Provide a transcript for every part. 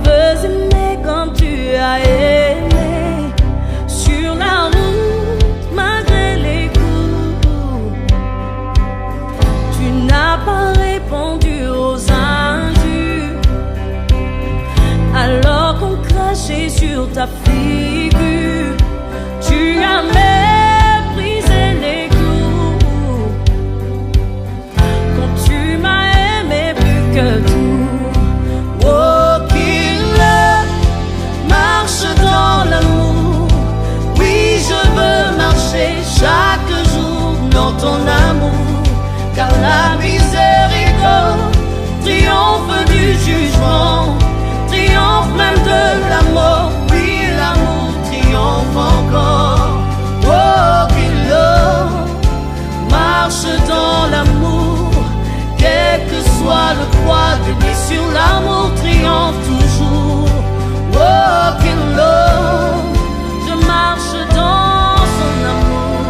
veux aimer comme tu as aimé sur la route malgré les coups. Tu n'as pas répondu aux injures alors qu'on crachait sur ta figure. Tu as méprisé les coups quand tu m'as aimé plus que tout. Oh, qu'il marche dans l'amour. Oui, je veux marcher chaque jour dans ton amour, car la miséricorde triomphe du jugement, triomphe même de la mort. Oui, l'amour triomphe encore. Oh, qu'il marche dans l'amour, quel que soit le poids des blessures, l'amour triomphe toujours. Oh, qu'il je marche dans son amour.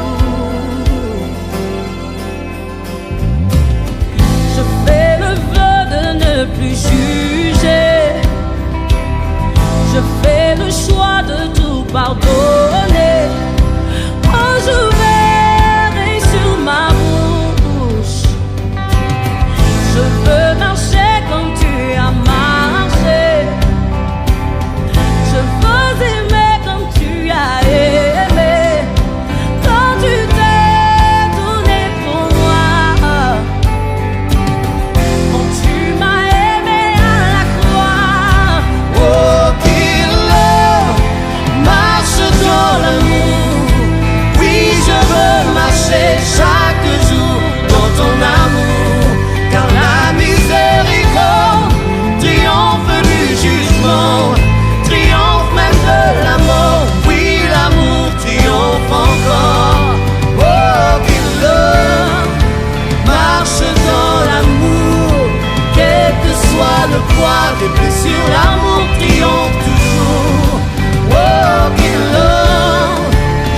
Je fais le vœu de ne plus juger. Je fais le choix de tout pardonner. Oh, je verrai sur ma bouche. Je veux marcher comme tu as marché. Je veux aimer comme tu as aimé. Quand tu t'es donné pour moi, quand tu m'as aimé à la croix. Oh, qu'il marche dans l'amour. Oui, je veux marcher chaque jour dans ton amour, car la miséricorde triomphe du jugement, triomphe même de la mort. Oui, l'amour triomphe encore. Oh, qu'il marche dans l'amour, quel que soit le poids des blessures, l'amour triomphe toujours. Oh, qu'il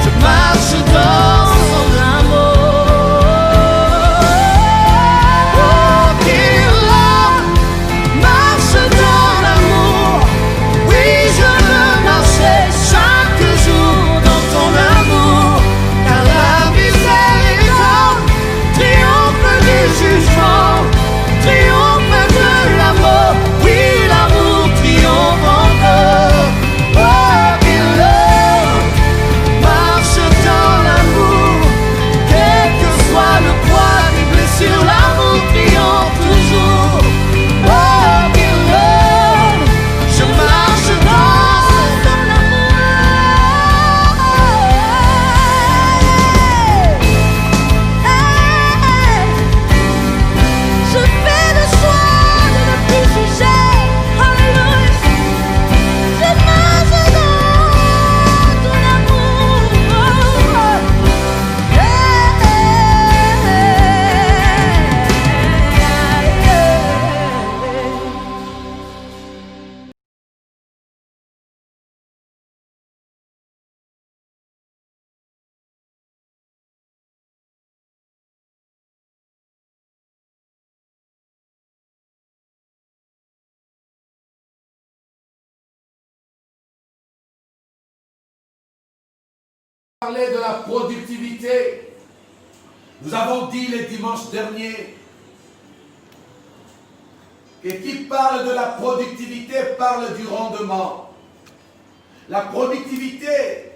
je marche dans son amour. Oh, qu'il marche dans l'amour. Oui, je veux marcher chaque jour dans ton amour, car la miséricorde triomphe du jugement, triomphe de la mort. Oui, l'amour triomphe encore. Oh, qu'il marche dans l'amour, quel que soit le poids des blessures, l'amour triomphe toujours. Oh, qu'il je marche dans ton amour. Je fais le choix de ne plus juger. Alléluia. Je marche dans ton amour. Parler de la productivité. Nous avons dit les dimanches derniers que qui parle de la productivité parle du rendement. La productivité,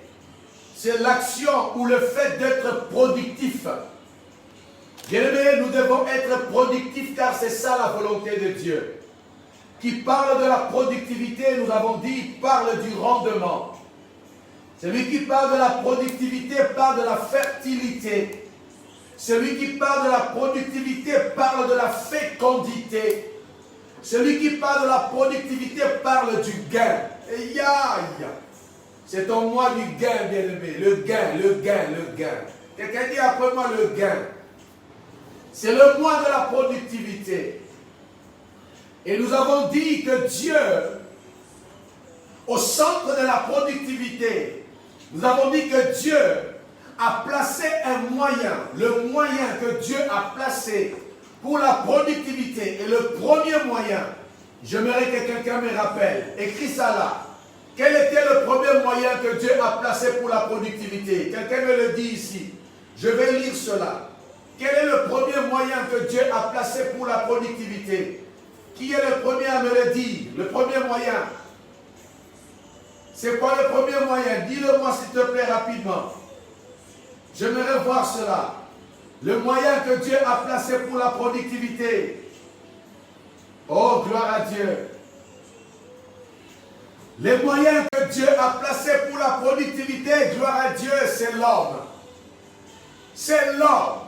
c'est l'action ou le fait d'être productif. Bien-aimés, nous devons être productifs car c'est ça la volonté de Dieu. Qui parle de la productivité, nous avons dit, parle du rendement. Celui qui parle de la productivité parle de la fertilité. Celui qui parle de la productivité parle de la fécondité. Celui qui parle de la productivité parle du gain. Et c'est au mois du gain, bien-aimé. Le gain, le gain, le gain. Quelqu'un dit après moi le gain. C'est le mois de la productivité. Et nous avons dit que Dieu, au centre de la productivité, nous avons dit que Dieu a placé un moyen, le moyen que Dieu a placé pour la productivité. Et le premier moyen, J'aimerais que quelqu'un me rappelle. Écris ça là. Quel était le premier moyen que Dieu a placé pour la productivité? Quelqu'un me le dit ici. Je vais lire cela. Quel est le premier moyen que Dieu a placé pour la productivité? Qui est le premier à me le dire? Le premier moyen. C'est quoi le premier moyen? Dis-le-moi s'il te plaît rapidement. J'aimerais voir cela. Le moyen que Dieu a placé pour la productivité. Oh, gloire à Dieu. Les moyens que Dieu a placés pour la productivité, gloire à Dieu, c'est l'homme. C'est l'homme.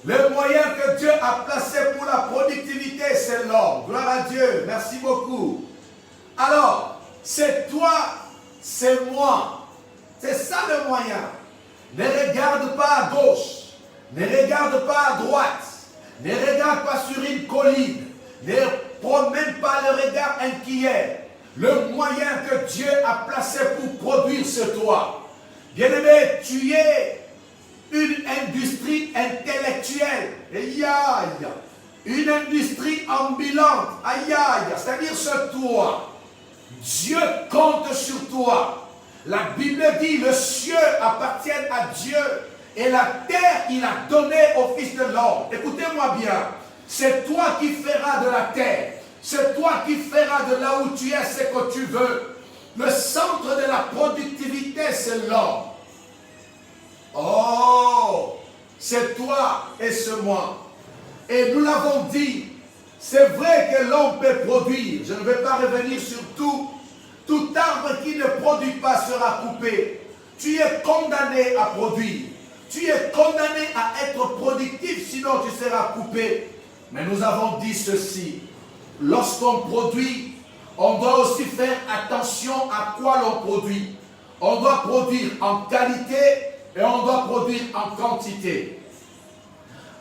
Le moyen que Dieu a placé pour la productivité, c'est l'homme. Gloire à Dieu. Merci beaucoup. Alors, c'est toi, c'est moi. C'est ça le moyen. Ne regarde pas à gauche. Ne regarde pas à droite. Ne regarde pas sur une colline. Ne promène pas le regard inquiet. Le moyen que Dieu a placé pour produire, c'est toi. Bien-aimé, tu es une industrie intellectuelle. Aïe, aïe. Une industrie ambulante. Aïe, aïe. C'est-à-dire c'est toi. Dieu compte sur toi. La Bible dit, le ciel appartient à Dieu et la terre, il a donné au Fils de l'homme. Écoutez-moi bien. C'est toi qui feras de la terre. C'est toi qui feras de là où tu es ce que tu veux. Le centre de la productivité, c'est l'homme. Oh, c'est toi et c'est moi. Et nous l'avons dit, c'est vrai que l'homme peut produire. Je ne vais pas revenir sur tout. Tout arbre qui ne produit pas sera coupé. Tu es condamné à produire. Tu es condamné à être productif, sinon tu seras coupé. Mais nous avons dit ceci. Lorsqu'on produit, on doit aussi faire attention à quoi l'on produit. On doit produire en qualité et on doit produire en quantité.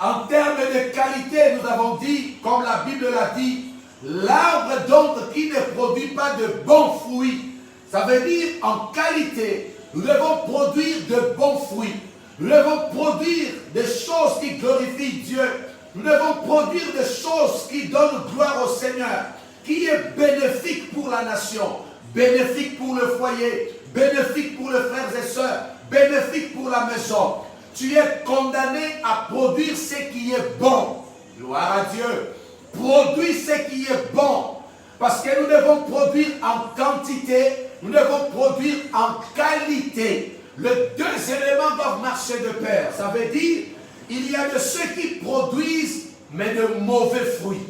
En termes de qualité, nous avons dit, comme la Bible l'a dit, l'arbre donc qui ne produit pas de bons fruits. Ça veut dire en qualité, nous devons produire de bons fruits. Nous devons produire des choses qui glorifient Dieu. Nous devons produire des choses qui donnent gloire au Seigneur, qui est bénéfique pour la nation, bénéfique pour le foyer, bénéfique pour les frères et sœurs, bénéfique pour la maison. Tu es condamné à produire ce qui est bon. Gloire à Dieu. Produis ce qui est bon. Parce que nous devons produire en quantité, nous devons produire en qualité. Les deux éléments doivent marcher de pair. Ça veut dire, il y a de ceux qui produisent, mais de mauvais fruits.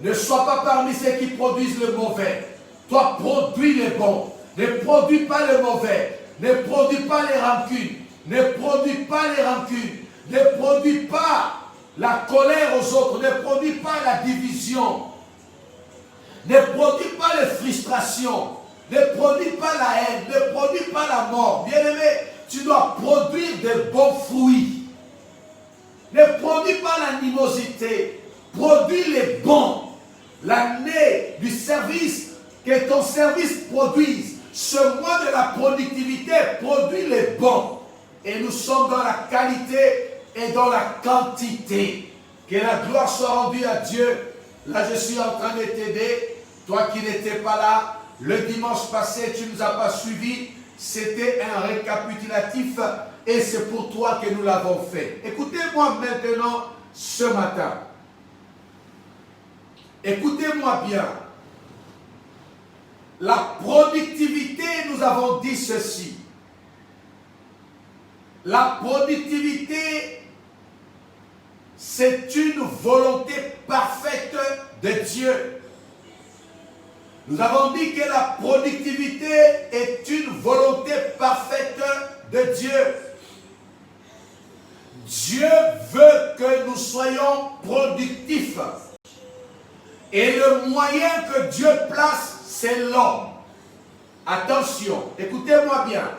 Ne sois pas parmi ceux qui produisent le mauvais. Toi, produis les bons. Ne produis pas le mauvais. Ne produis pas les rancunes. Ne produis pas les rancunes. Ne produis pas la colère aux autres. Ne produis pas la division. Ne produis pas les frustrations. Ne produis pas la haine. Ne produis pas la mort. Bien-aimé, tu dois produire de bons fruits. Ne produis pas l'animosité. Produis les bons. L'année du service, que ton service produise. Ce mois de la productivité, produit les bons. Et nous sommes dans la qualité et dans la quantité. Que la gloire soit rendue à Dieu. Là, je suis en train de t'aider. Toi qui n'étais pas là, le dimanche passé, tu ne nous as pas suivis. C'était un récapitulatif et c'est pour toi que nous l'avons fait. Écoutez-moi maintenant ce matin. Écoutez-moi bien. La productivité, nous avons dit ceci. La productivité, c'est une volonté parfaite de Dieu. Nous avons dit que la productivité est une volonté parfaite de Dieu. Dieu veut que nous soyons productifs. Et le moyen que Dieu place, c'est l'homme. Attention, écoutez-moi bien.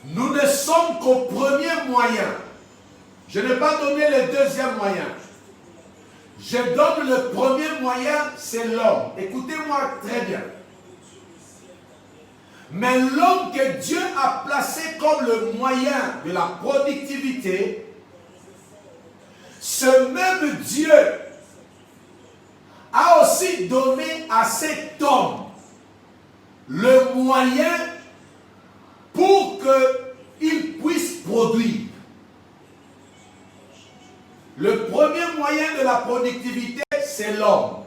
Nous ne sommes qu'au premier moyen. Je n'ai pas donné le deuxième moyen. Je donne le premier moyen, c'est l'homme. Écoutez-moi très bien. Mais l'homme que Dieu a placé comme le moyen de la productivité, ce même Dieu a aussi donné à cet homme le moyen pour qu'il puisse produire. Le premier moyen de la productivité, c'est l'homme.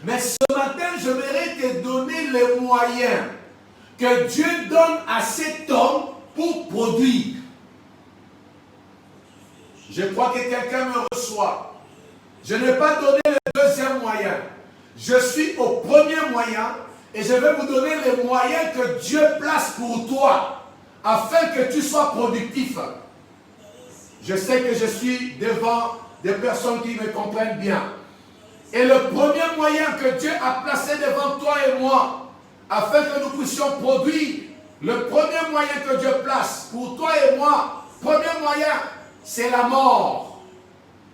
Mais ce matin, je voudrais te donner les moyens que Dieu donne à cet homme pour produire. Je crois que quelqu'un me reçoit. Je n'ai pas donné le deuxième moyen. Je suis au premier moyen et je vais vous donner les moyens que Dieu place pour toi afin que tu sois productif. Je sais que je suis devant des personnes qui me comprennent bien. Et le premier moyen que Dieu a placé devant toi et moi, afin que nous puissions produire, le premier moyen que Dieu place pour toi et moi, premier moyen, c'est la mort.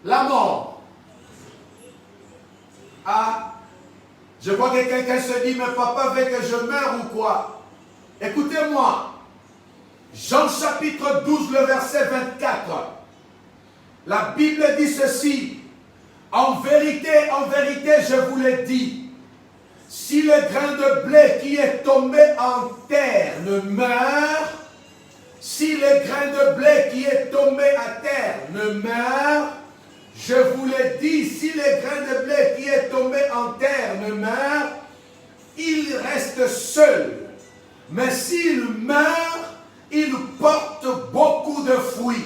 La mort. Ah, je vois que quelqu'un se dit, mais papa veut que je meure ou quoi? Écoutez-moi. Jean chapitre 12, le verset 24. La Bible dit ceci. En vérité, je vous l'ai dit. Si le grain de blé qui est tombé en terre ne meurt, si le grain de blé qui est tombé à terre ne meurt, je vous l'ai dit, si le grain de blé qui est tombé en terre ne meurt, il reste seul. Mais s'il meurt, il porte beaucoup de fruits.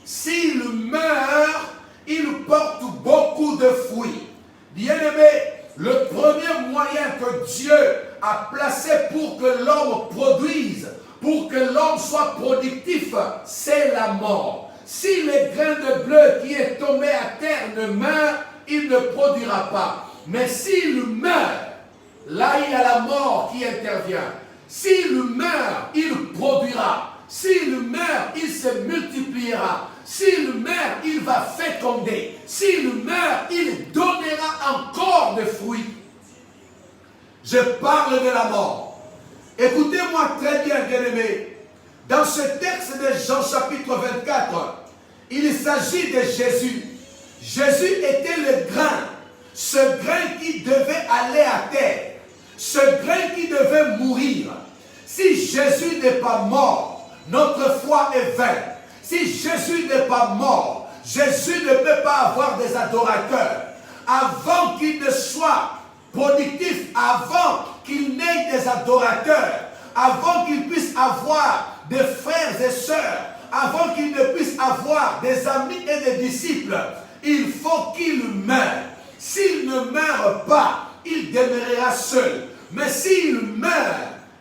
S'il meurt, il porte beaucoup de fruits. Bien-aimé, le premier moyen que Dieu a placé pour que l'homme produise, pour que l'homme soit productif, c'est la mort. Si le grain de blé qui est tombé à terre ne meurt, il ne produira pas. Mais s'il meurt, là il y a la mort qui intervient. S'il meurt, il produira. S'il meurt, il se multipliera. S'il meurt, il va féconder. S'il meurt, il donnera encore des fruits. Je parle de la mort. Écoutez-moi très bien, bien-aimés. Dans ce texte de Jean chapitre 24, il s'agit de Jésus. Jésus était le grain. Ce grain qui devait aller à terre. Ce grain qui devait mourir. Si Jésus n'est pas mort, notre foi est vaine. Si Jésus n'est pas mort, Jésus ne peut pas avoir des adorateurs. Avant qu'il ne soit productif, avant qu'il n'ait des adorateurs, avant qu'il puisse avoir des frères et sœurs, avant qu'il ne puisse avoir des amis et des disciples, il faut qu'il meure. S'il ne meurt pas, il demeurera seul. Mais s'il meurt,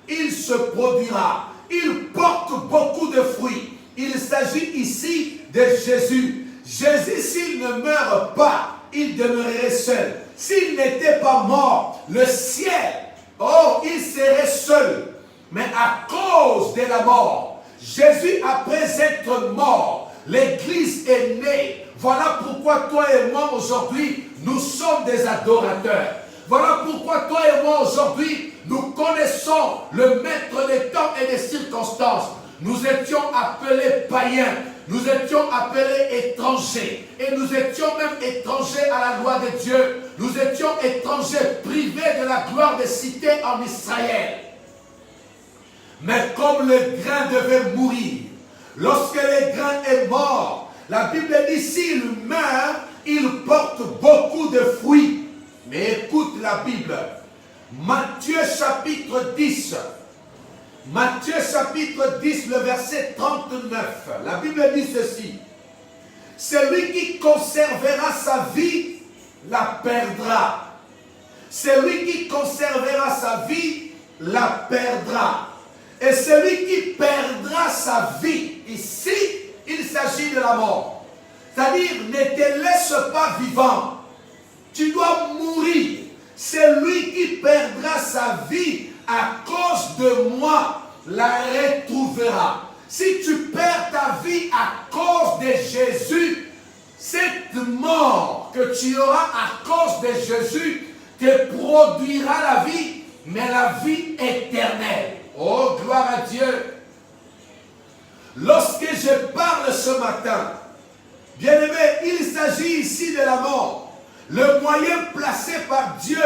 il se produira. Il porte beaucoup de fruits. Il s'agit ici de Jésus. Jésus, s'il ne meurt pas, il demeurerait seul. S'il n'était pas mort, le ciel, oh, il serait seul. Mais à cause de la mort, Jésus, après être mort, l'Église est née. Voilà pourquoi toi et moi aujourd'hui, nous sommes des adorateurs. Voilà pourquoi toi et moi aujourd'hui, nous connaissons le maître des temps et des circonstances. Nous étions appelés païens, nous étions appelés étrangers. Et nous étions même étrangers à la loi de Dieu. Nous étions étrangers privés de la gloire des cités en Israël. Mais comme le grain devait mourir, lorsque le grain est mort, la Bible dit s'il meurt, il porte beaucoup de fruits. Mais écoute la Bible. Matthieu chapitre 10. Matthieu chapitre 10, le verset 39. La Bible dit ceci. Celui qui conservera sa vie, la perdra. Celui qui conservera sa vie, la perdra. Et celui qui perdra sa vie, ici, il s'agit de la mort. C'est-à-dire, ne te laisse pas vivant. Tu dois mourir. Celui qui perdra sa vie à cause de moi la retrouvera. Si tu perds ta vie à cause de Jésus, cette mort que tu auras à cause de Jésus te produira la vie, mais la vie éternelle. Oh, gloire à Dieu. Lorsque je parle ce matin, bien-aimé, il s'agit ici de la mort. le moyen placé par Dieu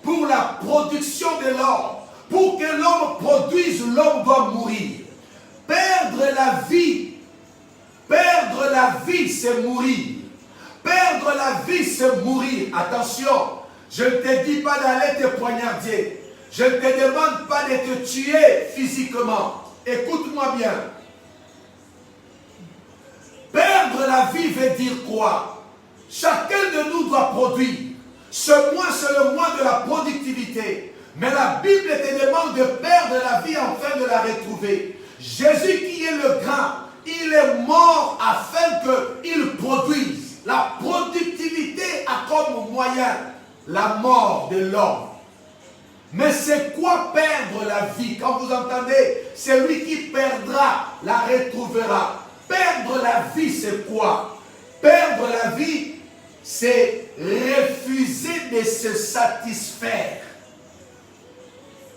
pour la production de l'homme. Pour que l'homme produise, l'homme doit mourir. Perdre la vie, c'est mourir. Perdre la vie, c'est mourir. Attention, je ne te dis pas d'aller te poignarder. Je ne te demande pas de te tuer physiquement. Écoute-moi bien. Perdre la vie veut dire quoi? Chacun de nous doit produire. Ce mois, c'est le mois de la productivité. Mais la Bible te demande de perdre la vie afin de la retrouver. Jésus qui est le grand, il est mort afin qu'il produise. La productivité a comme moyen la mort de l'homme. Mais c'est quoi perdre la vie? Quand vous entendez, celui qui perdra la retrouvera. Perdre la vie, c'est quoi? Perdre la vie, c'est refuser de se satisfaire.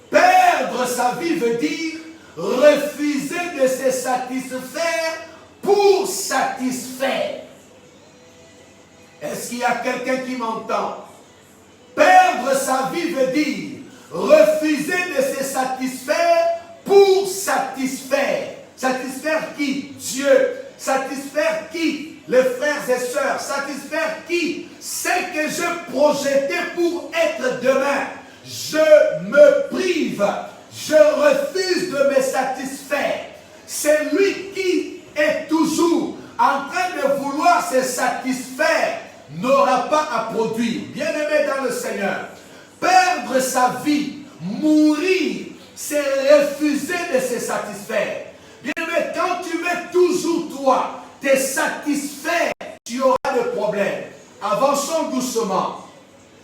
Perdre sa vie veut dire refuser de se satisfaire pour satisfaire. Est-ce qu'il y a quelqu'un qui m'entend? Perdre sa vie veut dire refuser de se satisfaire pour satisfaire. Satisfaire qui? Dieu. Satisfaire qui? Les frères et sœurs. Satisfaire qui? C'est que je projetais pour être demain. Je me prive. Je refuse de me satisfaire. C'est lui qui est toujours en train de vouloir se satisfaire n'aura pas à produire. Bien-aimé dans le Seigneur, perdre sa vie, mourir, c'est refuser de se satisfaire. Bien-aimé, quand tu veux toujours toi te satisfaire, tu auras des problèmes. Avançons doucement.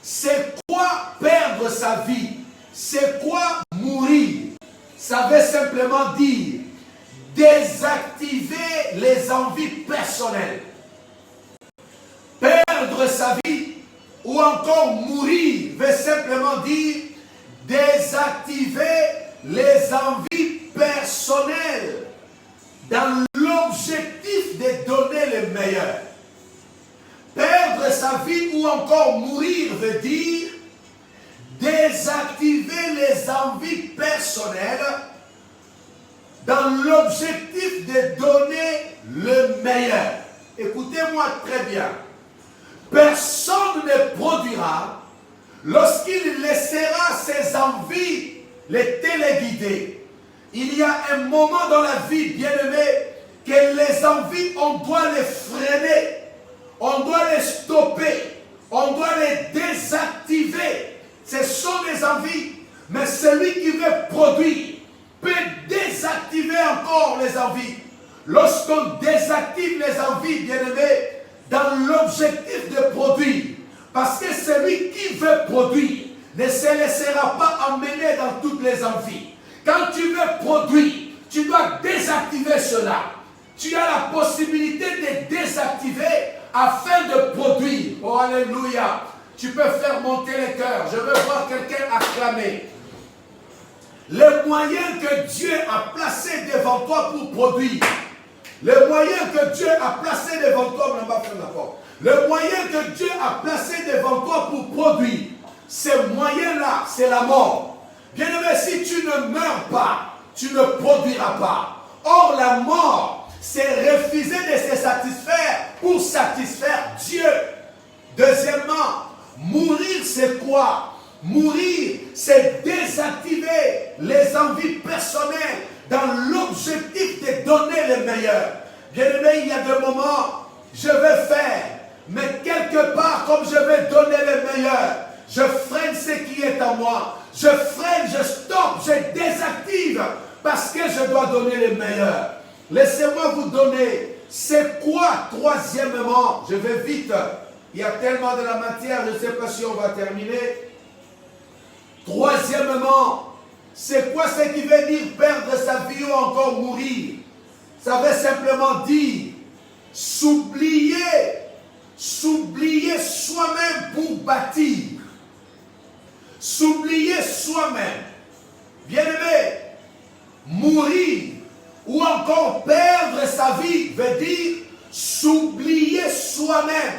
C'est quoi perdre sa vie? C'est quoi mourir? Ça veut simplement dire désactiver les envies personnelles. Perdre sa vie ou encore mourir veut simplement dire désactiver les envies personnelles dans l'objectif de donner le meilleur. Perdre sa vie ou encore mourir veut dire désactiver les envies personnelles dans l'objectif de donner le meilleur. Écoutez-moi très bien. Personne ne produira lorsqu'il laissera ses envies les téléguider. Il y a un moment dans la vie, bien-aimé, que les envies, on doit les freiner, on doit les stopper, on doit les désactiver. Ce sont des envies, mais celui qui veut produire peut désactiver encore les envies. Lorsqu'on désactive les envies, bien-aimé, dans l'objectif de produire, parce que celui qui veut produire ne se laissera pas emmener dans toutes les envies. Quand tu veux produire, tu dois désactiver cela. Tu as la possibilité de désactiver afin de produire. Oh, alléluia. Tu peux faire monter les cœurs. Je veux voir quelqu'un acclamer. Les moyens que Dieu a placés devant toi pour produire. Le moyen que Dieu a placé devant toi, le moyen que Dieu a placé devant toi pour produire, ces moyens-là, c'est la mort. Bien-aimé, si tu ne meurs pas, tu ne produiras pas. Or, la mort, c'est refuser de se satisfaire pour satisfaire Dieu. Deuxièmement, mourir, c'est quoi? Mourir, c'est désactiver les envies personnelles dans l'objectif de donner le meilleur. Bien-aimé, il y a des moments, je vais faire, mais quelque part, comme je vais donner le meilleur, je freine ce qui est en moi. Je freine, je stoppe, je désactive, parce que je dois donner le meilleur. Laissez-moi vous donner, c'est quoi, troisièmement, je vais vite, il y a tellement de la matière, je ne sais pas si on va terminer. Troisièmement, c'est quoi ce qui veut dire perdre sa vie ou encore mourir? Ça veut simplement dire s'oublier soi-même pour bâtir. S'oublier soi-même. Bien-aimé, mourir ou encore perdre sa vie veut dire s'oublier soi-même.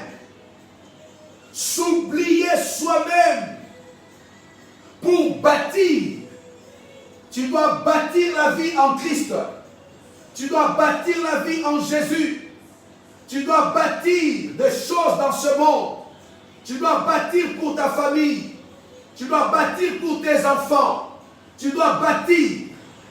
s'oublier soi-même pour bâtir. Tu dois bâtir la vie en Christ. Tu dois bâtir la vie en Jésus. Tu dois bâtir des choses dans ce monde. Tu dois bâtir pour ta famille. Tu dois bâtir pour tes enfants. Tu dois bâtir.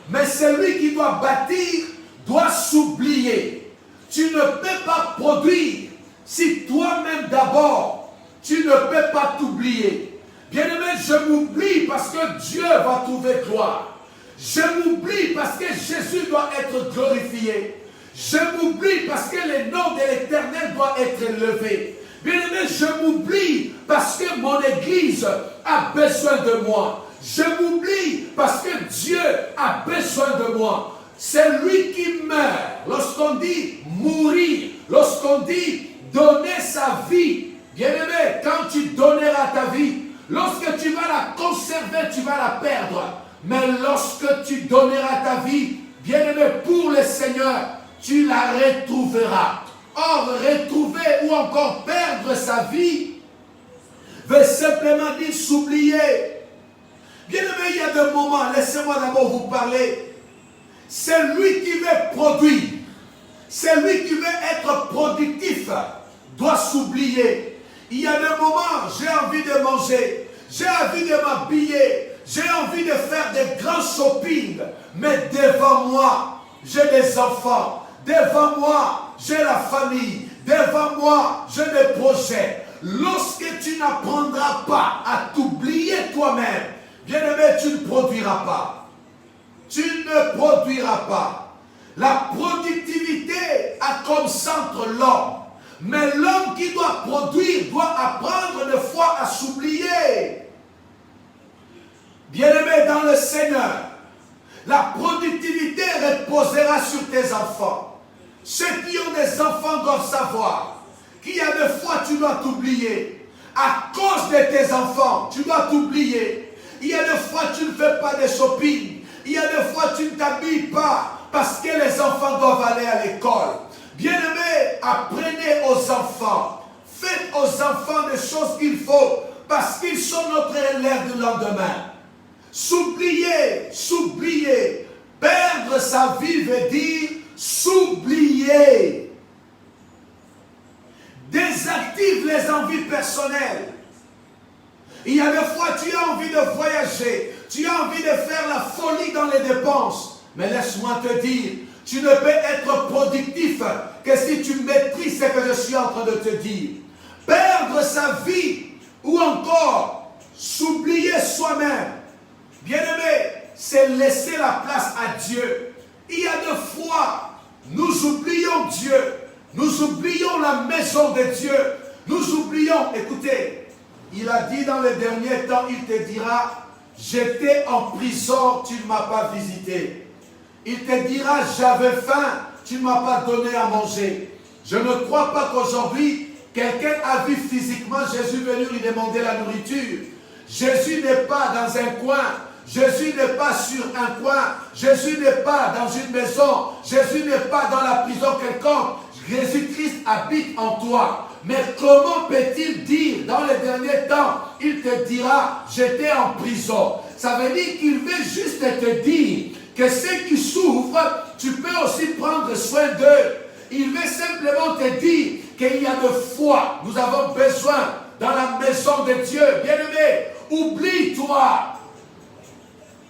Mais celui qui doit bâtir doit s'oublier. Tu ne peux pas produire si toi-même d'abord, tu ne peux pas t'oublier. Bien-aimé, je m'oublie parce que Dieu va trouver gloire. Je m'oublie parce que Jésus doit être glorifié. Je m'oublie parce que le nom de l'Éternel doit être élevé. Bien-aimé, je m'oublie parce que mon Église a besoin de moi. Je m'oublie parce que Dieu a besoin de moi. C'est lui qui meurt. Lorsqu'on dit mourir, lorsqu'on dit donner sa vie, bien-aimé, quand tu donneras ta vie, lorsque tu vas la conserver, tu vas la perdre. Mais lorsque tu donneras ta vie, bien-aimé, pour le Seigneur, tu la retrouveras. Or, retrouver ou encore perdre sa vie veut simplement dire s'oublier. Bien-aimé, il y a des moments, laissez-moi d'abord vous parler. C'est lui qui veut produire, c'est lui qui veut être productif, doit s'oublier. Il y a des moments, j'ai envie de manger, j'ai envie de m'habiller, j'ai envie de faire des grands shopping, mais devant moi, j'ai des enfants, devant moi, j'ai la famille, devant moi, j'ai des projets. Lorsque tu n'apprendras pas à t'oublier toi-même, bien-aimé, tu ne produiras pas. Tu ne produiras pas. La productivité a comme centre l'homme. Mais l'homme qui doit produire doit apprendre des fois à s'oublier. Bien-aimé dans le Seigneur, la productivité reposera sur tes enfants. Ceux qui ont des enfants doivent savoir qu'il y a des fois tu dois t'oublier. À cause de tes enfants, tu dois t'oublier. Il y a des fois tu ne fais pas de shopping. Il y a des fois tu ne t'habilles pas parce que les enfants doivent aller à l'école. Bien-aimés, apprenez aux enfants. Faites aux enfants des choses qu'il faut parce qu'ils sont notre relève du lendemain. S'oublier, s'oublier. Perdre sa vie veut dire s'oublier. Désactive les envies personnelles. Il y a des fois tu as envie de voyager, tu as envie de faire la folie dans les dépenses. Mais laisse-moi te dire, tu ne peux être productif que si tu maîtrises ce que je suis en train de te dire. Perdre sa vie ou encore s'oublier soi-même. Bien-aimé, c'est laisser la place à Dieu. Il y a des fois, nous oublions Dieu. Nous oublions la maison de Dieu. Nous oublions, écoutez, il a dit dans les derniers temps, il te dira, j'étais en prison, tu ne m'as pas visité. Il te dira, j'avais faim, tu ne m'as pas donné à manger. Je ne crois pas qu'aujourd'hui, quelqu'un a vu physiquement Jésus venir lui demander la nourriture. Jésus n'est pas dans un coin. Jésus n'est pas sur un coin. Jésus n'est pas dans une maison. Jésus n'est pas dans la prison quelconque. Jésus-Christ habite en toi. Mais comment peut-il dire dans les derniers temps, il te dira, j'étais en prison. Ça veut dire qu'il veut juste te dire que ceux qui souffrent, tu peux aussi prendre soin d'eux. Il veut simplement te dire qu'il y a de foi. Nous avons besoin dans la maison de Dieu. Bien-aimé, oublie-toi.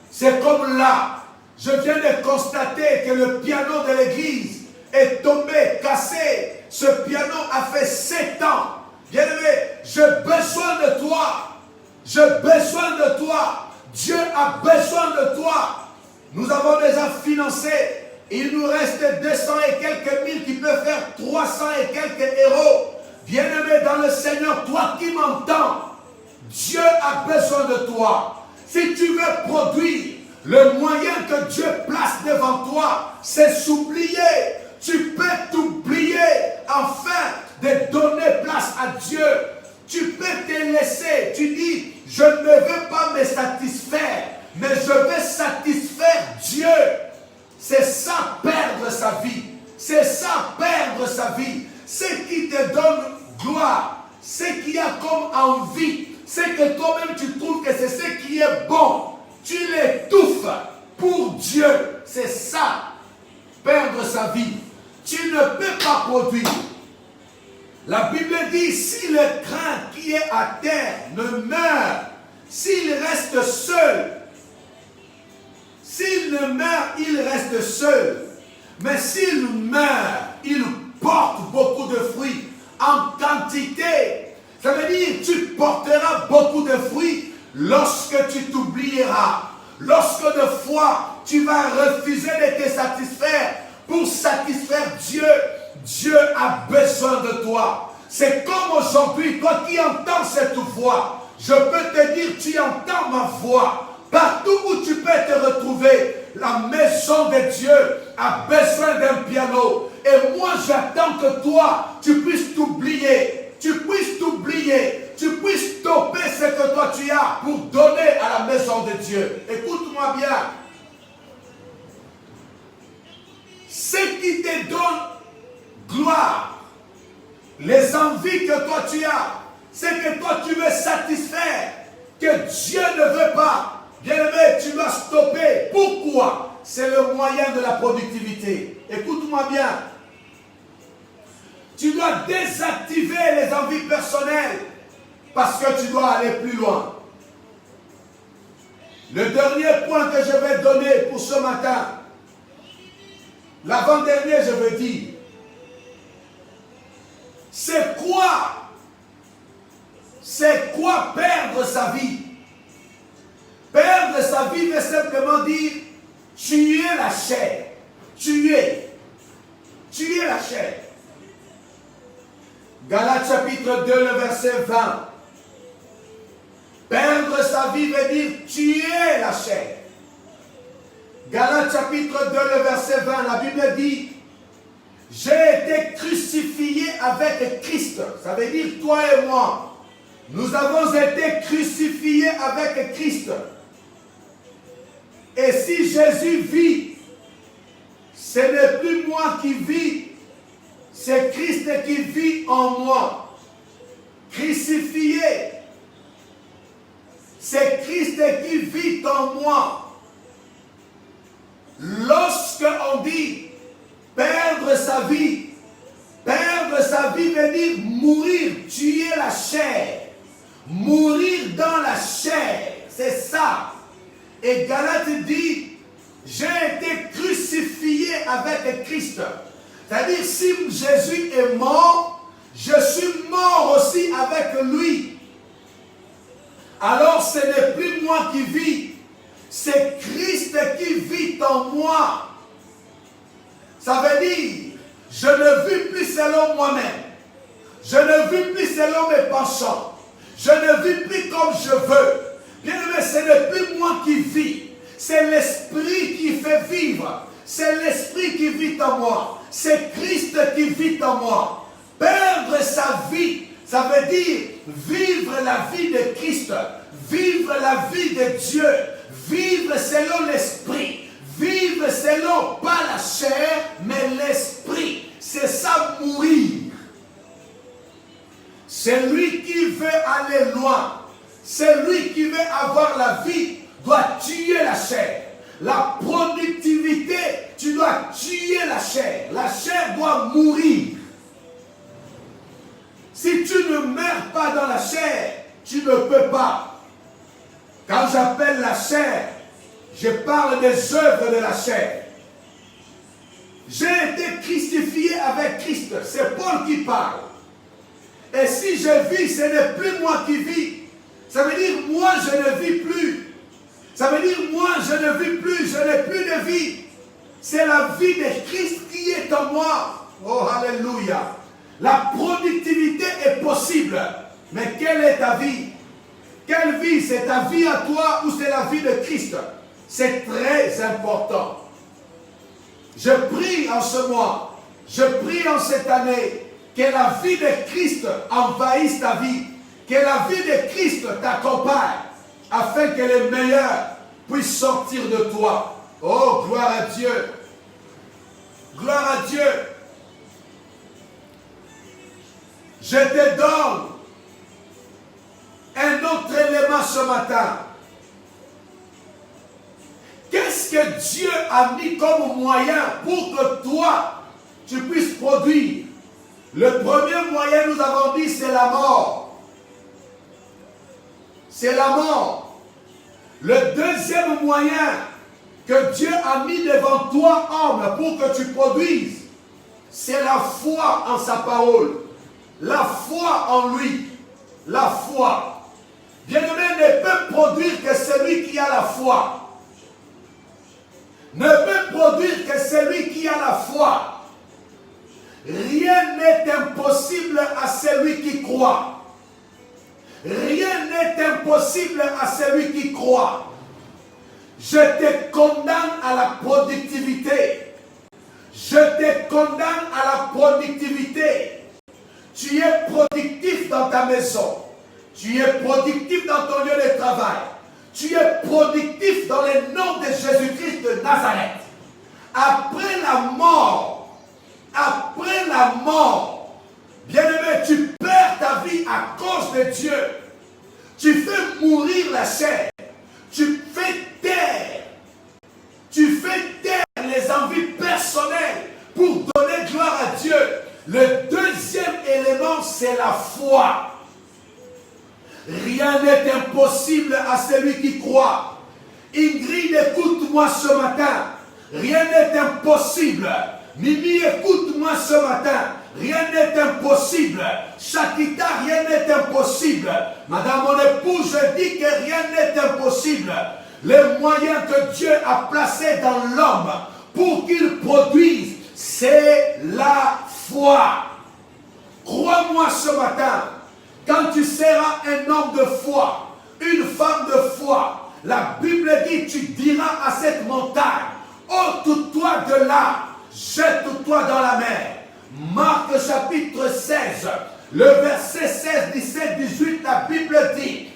C'est comme là, je viens de constater que le piano de l'église est tombé, cassé. Ce piano a fait 7 ans. Bien-aimé, j'ai besoin de toi. J'ai besoin de toi. Dieu a besoin de toi. Nous avons déjà financé. Il nous reste 200 et quelques mille qui peuvent faire 300 et quelques euros. Bien-aimé dans le Seigneur, toi qui m'entends, Dieu a besoin de toi. Si tu veux produire, le moyen que Dieu place devant toi, c'est s'oublier. Tu peux t'oublier afin de donner place à Dieu. Tu peux te laisser. Tu dis, je ne veux pas me satisfaire, mais je veux satisfaire Dieu. C'est ça perdre sa vie. C'est ça perdre sa vie. Ce qui te donne gloire, ce qu'il y a comme envie, c'est que toi-même tu trouves que c'est ce qui est bon. Tu l'étouffes pour Dieu. C'est ça, perdre sa vie. Tu ne peux pas produire. La Bible dit, si le grain qui est à terre ne meurt, s'il reste seul, s'il ne meurt, il reste seul. Mais s'il meurt, il porte beaucoup de fruits en quantité. Ça veut dire que tu porteras beaucoup de fruits lorsque tu t'oublieras. Lorsque de fois tu vas refuser de te satisfaire pour satisfaire Dieu. Dieu a besoin de toi. C'est comme aujourd'hui, toi qui entends cette voix, je peux te dire, tu entends ma voix. Partout où tu peux te retrouver, la maison de Dieu a besoin d'un piano. Et moi, j'attends que toi, tu puisses t'oublier. Tu puisses t'oublier. Tu puisses stopper ce que toi tu as pour donner à la maison de Dieu. Écoute-moi bien. Ce qui te donne gloire, les envies que toi tu as, c'est que toi tu veux satisfaire, que Dieu ne veut pas. Bien-aimé, tu dois stopper. Pourquoi? C'est le moyen de la productivité. Écoute-moi bien. Tu dois désactiver les envies personnelles parce que tu dois aller plus loin. Le dernier point que je vais donner pour ce matin, l'avant-dernier, je veux dire, c'est quoi perdre sa vie? Perdre sa vie veut simplement dire tuer la chair. Tuer la chair. Galates chapitre 2, le verset 20. Perdre sa vie veut dire tuer la chair. Galates chapitre 2, le verset 20, la Bible dit, j'ai été crucifié avec Christ. Ça veut dire toi et moi. Nous avons été crucifiés avec Christ. Et si Jésus vit, ce n'est plus moi qui vis, c'est Christ qui vit en moi. Crucifié, c'est Christ qui vit en moi. Lorsque on dit perdre sa vie veut dire mourir, tuer la chair. Mourir dans la chair, c'est ça. Et Galates dit, j'ai été crucifié avec Christ. C'est-à-dire, si Jésus est mort, je suis mort aussi avec lui. Alors, ce n'est plus moi qui vis, c'est Christ qui vit en moi. Ça veut dire, je ne vis plus selon moi-même. Je ne vis plus selon mes penchants. Je ne vis plus comme je veux. Bien aimé, ce n'est plus moi qui vis. C'est l'Esprit qui fait vivre. C'est l'Esprit qui vit en moi. C'est Christ qui vit en moi. Perdre sa vie, ça veut dire vivre la vie de Christ. Vivre la vie de Dieu. Vivre selon l'Esprit. Vivre selon, pas la chair, mais l'Esprit. C'est ça, mourir. Celui qui veut aller loin, celui qui veut avoir la vie, doit tuer la chair. La productivité, tu dois tuer la chair. La chair doit mourir. Si tu ne meurs pas dans la chair, tu ne peux pas. Quand j'appelle la chair, je parle des œuvres de la chair. J'ai été crucifié avec Christ. C'est Paul qui parle. Et si je vis, ce n'est plus moi qui vis. Ça veut dire, moi, je ne vis plus. Ça veut dire, moi, je ne vis plus. Je n'ai plus de vie. C'est la vie de Christ qui est en moi. Oh, alléluia. La productivité est possible. Mais quelle est ta vie? Quelle vie? C'est ta vie à toi ou c'est la vie de Christ? C'est très important. Je prie en ce mois, je prie en cette année, que la vie de Christ envahisse ta vie, que la vie de Christ t'accompagne, afin que les meilleurs puissent sortir de toi. Oh, gloire à Dieu! Gloire à Dieu! Je te donne Un autre élément ce matin. Qu'est-ce que Dieu a mis comme moyen pour que toi, tu puisses produire? Le premier moyen, nous avons dit, c'est la mort. C'est la mort. Le deuxième moyen que Dieu a mis devant toi, homme, pour que tu produises, c'est la foi en sa parole. La foi en lui. La foi. Bien-aimé, ne peut produire que celui qui a la foi. Ne peut produire que celui qui a la foi. Rien n'est impossible à celui qui croit. Rien n'est impossible à celui qui croit. Je te condamne à la productivité. Je te condamne à la productivité. Tu es productif dans ta maison. Tu es productif dans ton lieu de travail. Tu es productif dans le nom de Jésus-Christ de Nazareth. Après la mort, bien-aimé, tu perds ta vie à cause de Dieu. Tu fais mourir la chair. Tu fais taire les envies personnelles pour donner gloire à Dieu. Le deuxième élément, c'est la foi. Rien n'est impossible à celui qui croit. Ingrid, écoute-moi ce matin. Rien n'est impossible. Mimi, écoute-moi ce matin. Rien n'est impossible. Shakita, rien n'est impossible. Madame mon épouse, je dis que rien n'est impossible. Les moyens que Dieu a placés dans l'homme pour qu'il produise, c'est la foi. Crois-moi ce matin, quand tu seras un homme de foi, une femme de foi, la Bible dit, tu diras à cette montagne, ôte-toi de là, jette-toi dans la mer. Marc chapitre 16, le verset 16, 17, 18, la Bible dit,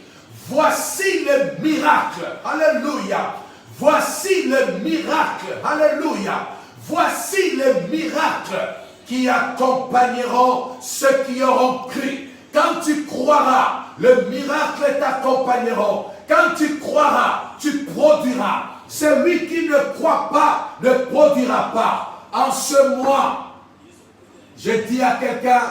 voici le miracle, alléluia, voici le miracle, alléluia, voici le miracle qui accompagneront ceux qui auront cru. Quand tu croiras, le miracle t'accompagneront. Quand tu croiras, tu produiras. Celui qui ne croit pas ne produira pas. En ce mois, je dis à quelqu'un,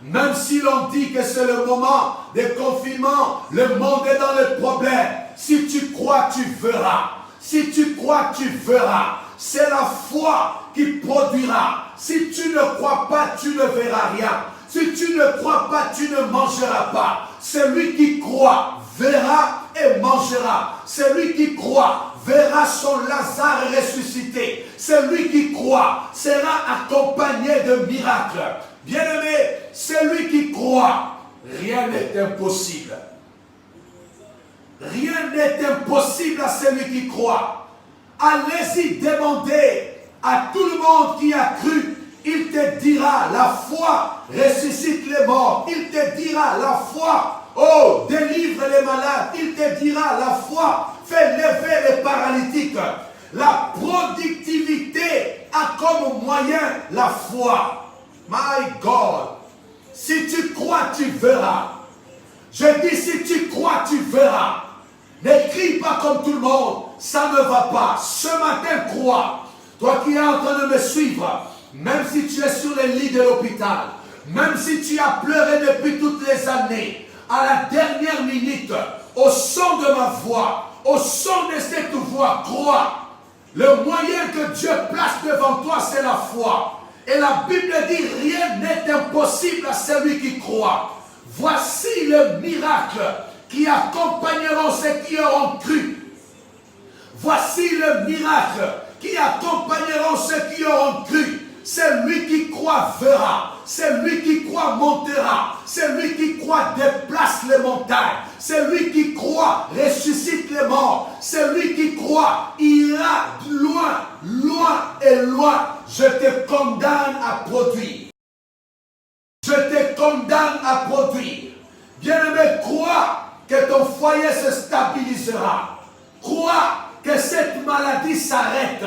même si l'on dit que c'est le moment de confinement, le monde est dans le problème. Si tu crois, tu verras. Si tu crois, tu verras. C'est la foi qui produira. Si tu ne crois pas, tu ne verras rien. Si tu ne crois pas, tu ne mangeras pas. Celui qui croit verra et mangera. Celui qui croit verra son Lazare ressuscité. Celui qui croit sera accompagné de miracles. Bien-aimé, celui qui croit, rien n'est impossible. Rien n'est impossible à celui qui croit. Allez-y demander à tout le monde qui a cru. Il te dira, la foi ressuscite les morts. Il te dira, la foi, oh, délivre les malades. Il te dira, la foi fait lever les paralytiques. La productivité a comme moyen la foi. My God, si tu crois, tu verras. Je dis, si tu crois, tu verras. Ne crie pas comme tout le monde, ça ne va pas. Ce matin, crois. Toi qui es en train de me suivre, même si tu es sur les lits de l'hôpital, même si tu as pleuré depuis toutes les années, à la dernière minute, au son de ma voix, au son de cette voix, crois. Le moyen que Dieu place devant toi, c'est la foi. Et la Bible dit, rien n'est impossible à celui qui croit. Voici le miracle qui accompagneront ceux qui auront cru. Voici le miracle qui accompagneront ceux qui auront cru. Celui qui croit verra. Celui qui croit montera. Celui qui croit déplace les montagnes. Celui qui croit ressuscite les morts. Celui qui croit ira loin, loin et loin. Je te condamne à produire. Je te condamne à produire. Bien-aimé, crois que ton foyer se stabilisera. Crois que cette maladie s'arrête.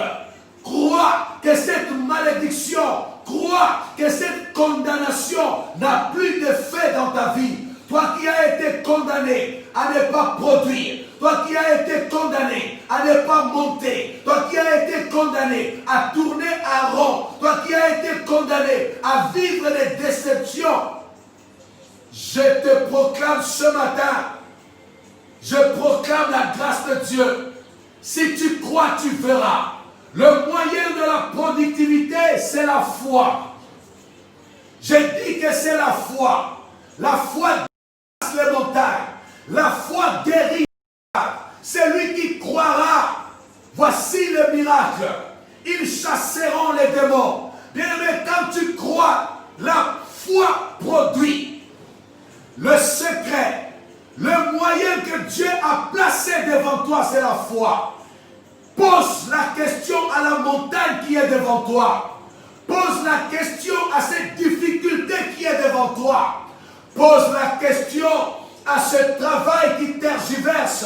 Crois que cette malédiction, crois que cette condamnation n'a plus d'effet dans ta vie. toi qui as été condamné à ne pas produire, toi qui as été condamné à ne pas monter, toi qui as été condamné à tourner à rond, toi qui as été condamné à vivre les déceptions, je te proclame ce matin, je proclame la grâce de Dieu. Si tu crois, tu verras. Le moyen de la productivité, c'est la foi. J'ai dit que c'est la foi. La foi dépasse les montagnes. La foi guérit. C'est lui qui croira. Voici le miracle. Ils chasseront les démons. Bien-aimé, quand tu crois, la foi produit. Le secret, le moyen que Dieu a placé devant toi, c'est la foi. Pose la question à la montagne qui est devant toi. Pose la question à cette difficulté qui est devant toi. Pose la question à ce travail qui tergiverse.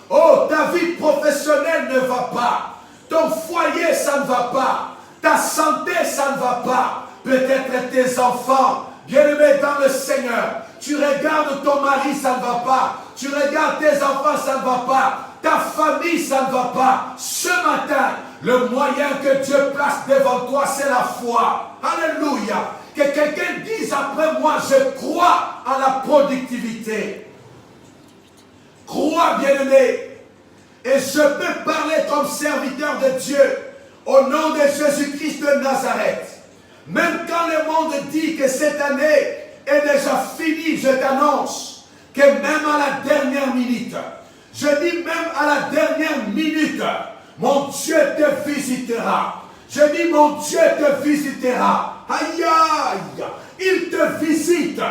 Oh, ta vie professionnelle ne va pas. Ton foyer, ça ne va pas. Ta santé, ça ne va pas. Peut-être tes enfants, bien-aimés dans le Seigneur. Tu regardes ton mari, ça ne va pas. Tu regardes tes enfants, ça ne va pas. Ta famille, ça ne va pas. Ce matin, le moyen que Dieu place devant toi, c'est la foi. Alléluia. Que quelqu'un dise après moi, je crois à la productivité. Crois, bien-aimé. Et je peux parler comme serviteur de Dieu au nom de Jésus-Christ de Nazareth. Même quand le monde dit que cette année est déjà finie, je t'annonce que même à la dernière minute, je dis même à la dernière minute, mon Dieu te visitera. Je dis mon Dieu te visitera. Aïe aïe, il te visite.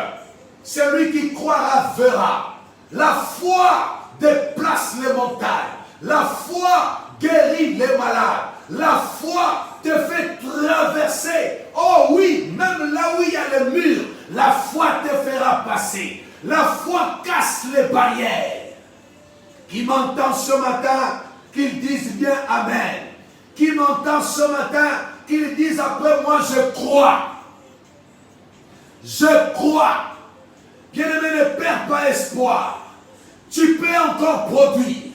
Celui qui croira verra. La foi déplace les montagnes. La foi guérit les malades. La foi te fait traverser. Oh oui, même là où il y a le mur, la foi te fera passer. La foi casse les barrières. Qui m'entend ce matin, qu'il dise bien Amen. Qui m'entend ce matin, qu'il dise après moi, je crois. Je crois. Bien-aimé, ne perds pas espoir. Tu peux encore produire.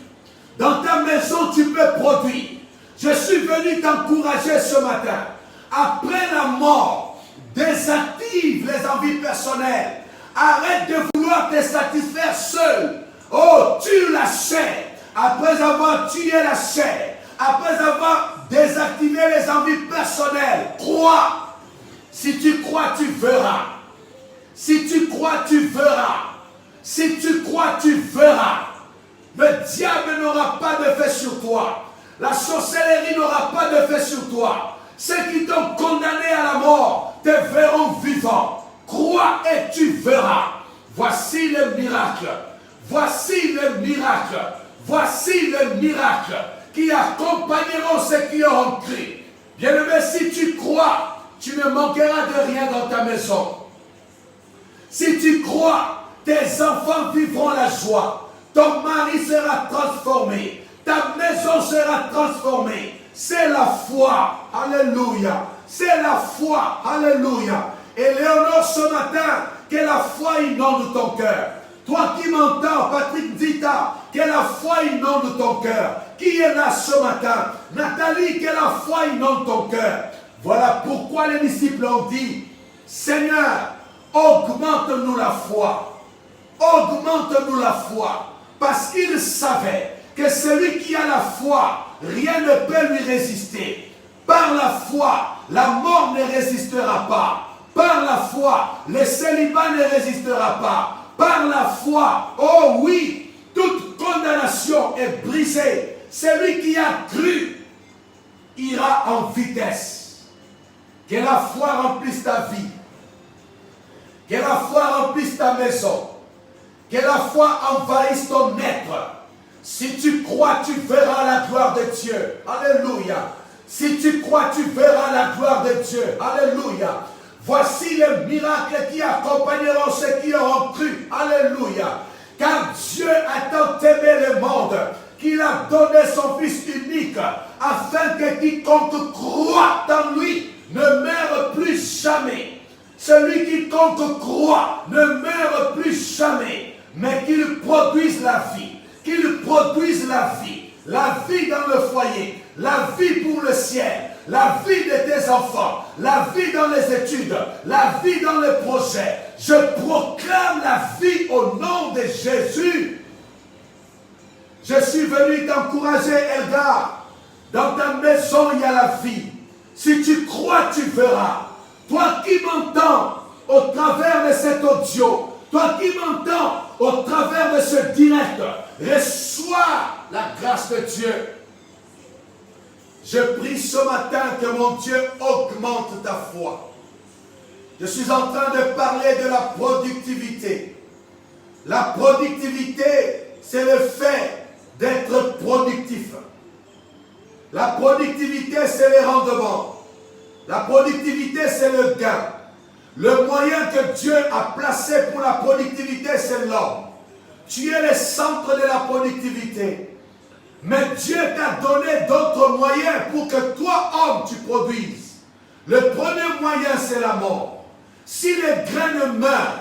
Dans ta maison, tu peux produire. Je suis venu t'encourager ce matin. Après la mort, désactive les envies personnelles. Arrête de vouloir te satisfaire seul. Oh, tue la chair. Après avoir tué la chair, après avoir désactivé les envies personnelles, crois. Si tu crois, tu verras. Si tu crois, tu verras. Si tu crois, tu verras. Le diable n'aura pas de fait sur toi. La sorcellerie n'aura pas de fait sur toi. Ceux qui t'ont condamné à la mort te verront vivant. Crois et tu verras. Voici le miracle. Voici le miracle. Voici le miracle qui accompagneront ceux qui auront cru. Bien-aimé, si tu crois, tu ne manqueras de rien dans ta maison. Si tu crois, tes enfants vivront la joie. Ton mari sera transformé. Ta maison sera transformée. C'est la foi. Alléluia. C'est la foi. Alléluia. Et Léonore, ce matin, que la foi inonde ton cœur. Toi qui m'entends, Patrick Dita, que la foi inonde ton cœur. Qui est là ce matin? Nathalie, que la foi inonde ton cœur. Voilà pourquoi les disciples ont dit, Seigneur, augmente-nous la foi. Augmente-nous la foi. Parce qu'ils savaient que celui qui a la foi, rien ne peut lui résister. Par la foi, la mort ne résistera pas. Par la foi, le célibat ne résistera pas. Par la foi, oh oui, toute condamnation est brisée. Celui qui a cru ira en vitesse. Que la foi remplisse ta vie. Que la foi remplisse ta maison. Que la foi envahisse ton être. Si tu crois, tu verras la gloire de Dieu. Alléluia. Si tu crois, tu verras la gloire de Dieu. Alléluia. Voici les miracles qui accompagneront ceux qui auront cru. Alléluia. Car Dieu a tant aimé le monde qu'il a donné son Fils unique afin que quiconque croit en lui ne meure plus jamais. Celui qui quiconque croit ne meurt plus jamais, mais qu'il produise la vie. Qu'il produise la vie dans le foyer, la vie pour le ciel, la vie de tes enfants, la vie dans les études, la vie dans les projets. Je proclame la vie au nom de Jésus. Je suis venu t'encourager, Elgar. Dans ta maison, il y a la vie. Si tu crois, tu verras. Toi qui m'entends au travers de cet audio, toi qui m'entends au travers de ce direct, reçois la grâce de Dieu. Je prie ce matin que mon Dieu augmente ta foi. Je suis en train de parler de la productivité. La productivité, c'est le fait d'être productif. La productivité, c'est le rendement. La productivité, c'est le gain. Le moyen que Dieu a placé pour la productivité, c'est l'homme. Tu es le centre de la productivité. Mais Dieu t'a donné d'autres moyens pour que toi, homme, tu produises. Le premier moyen, c'est la mort. Si le grain meurt,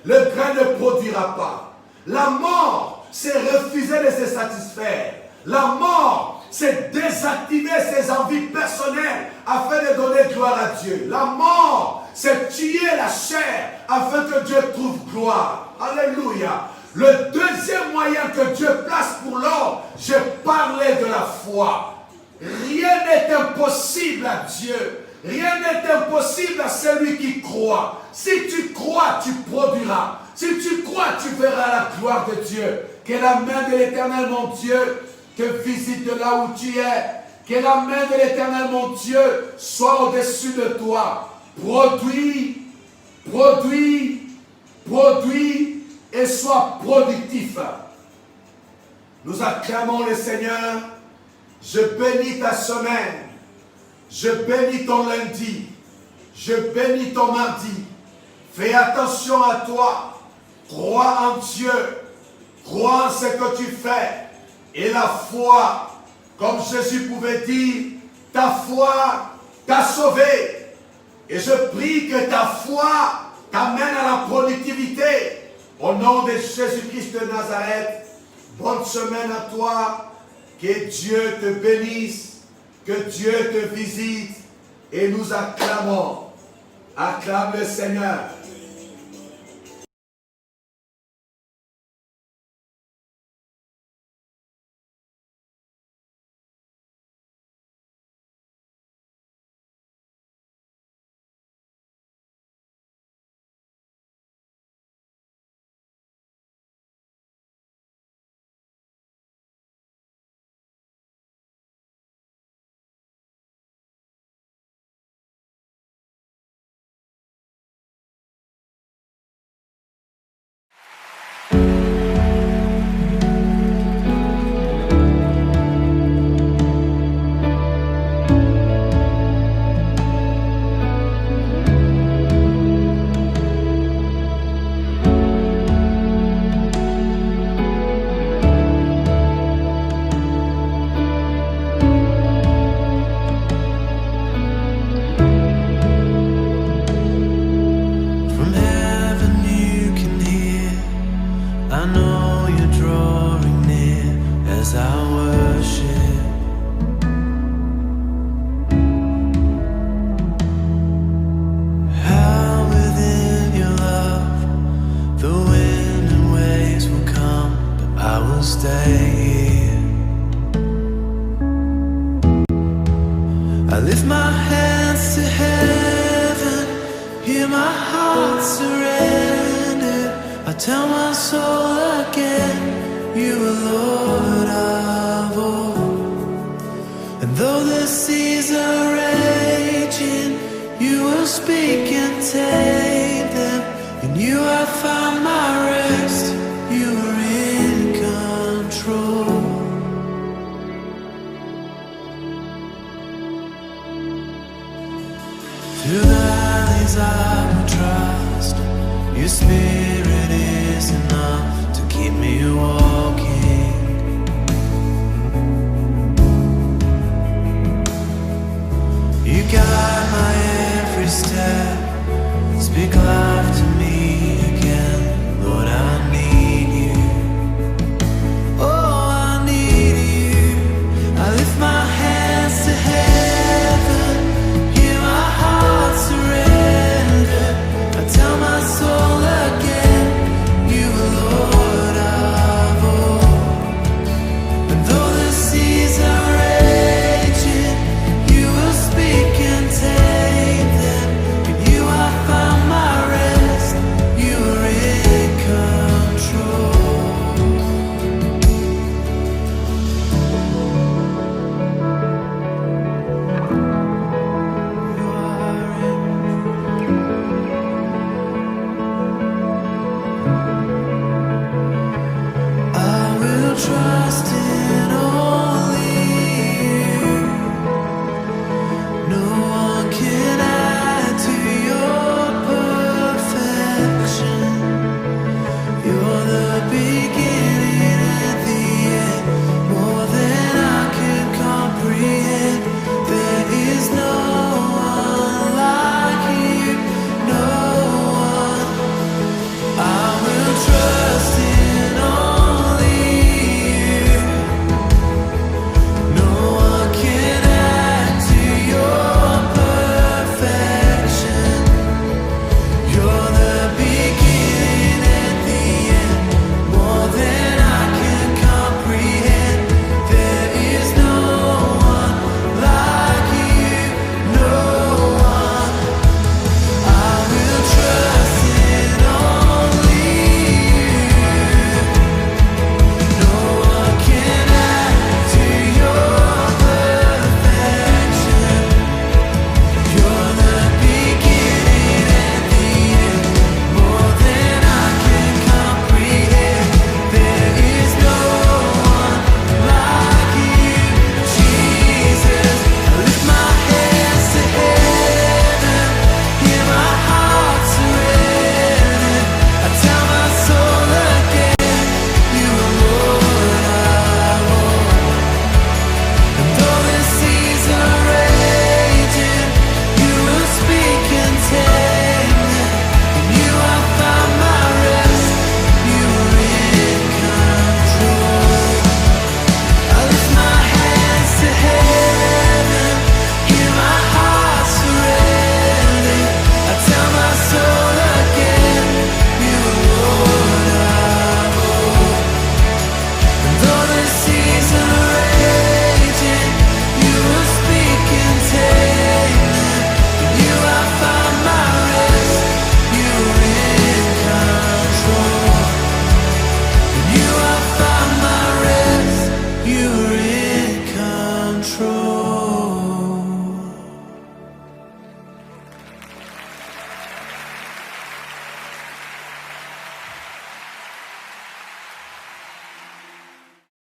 le grain ne produira pas. La mort, c'est refuser de se satisfaire. La mort, c'est désactiver ses envies personnelles afin de donner gloire à Dieu. La mort, c'est tuer la chair afin que Dieu trouve gloire. Alléluia. Le deuxième moyen que Dieu place pour l'homme, je parlais de la foi. Rien n'est impossible à Dieu. Rien n'est impossible à celui qui croit. Si tu crois, tu produiras. Si tu crois, tu verras la gloire de Dieu. Que la main de l'Éternel, mon Dieu, te visite de là où tu es. Que la main de l'Éternel, mon Dieu, soit au-dessus de toi. Produis, produis, produis et sois productif. Nous acclamons le Seigneur. Je bénis ta semaine. Je bénis ton lundi. Je bénis ton mardi. Fais attention à toi. Crois en Dieu. Crois en ce que tu fais. Et la foi, comme Jésus pouvait dire, ta foi t'a sauvé. Et je prie que ta foi t'amène à la productivité. Au nom de Jésus-Christ de Nazareth, bonne semaine à toi. Que Dieu te bénisse. Que Dieu te visite. Et nous acclamons. Acclame le Seigneur. Step plus grave.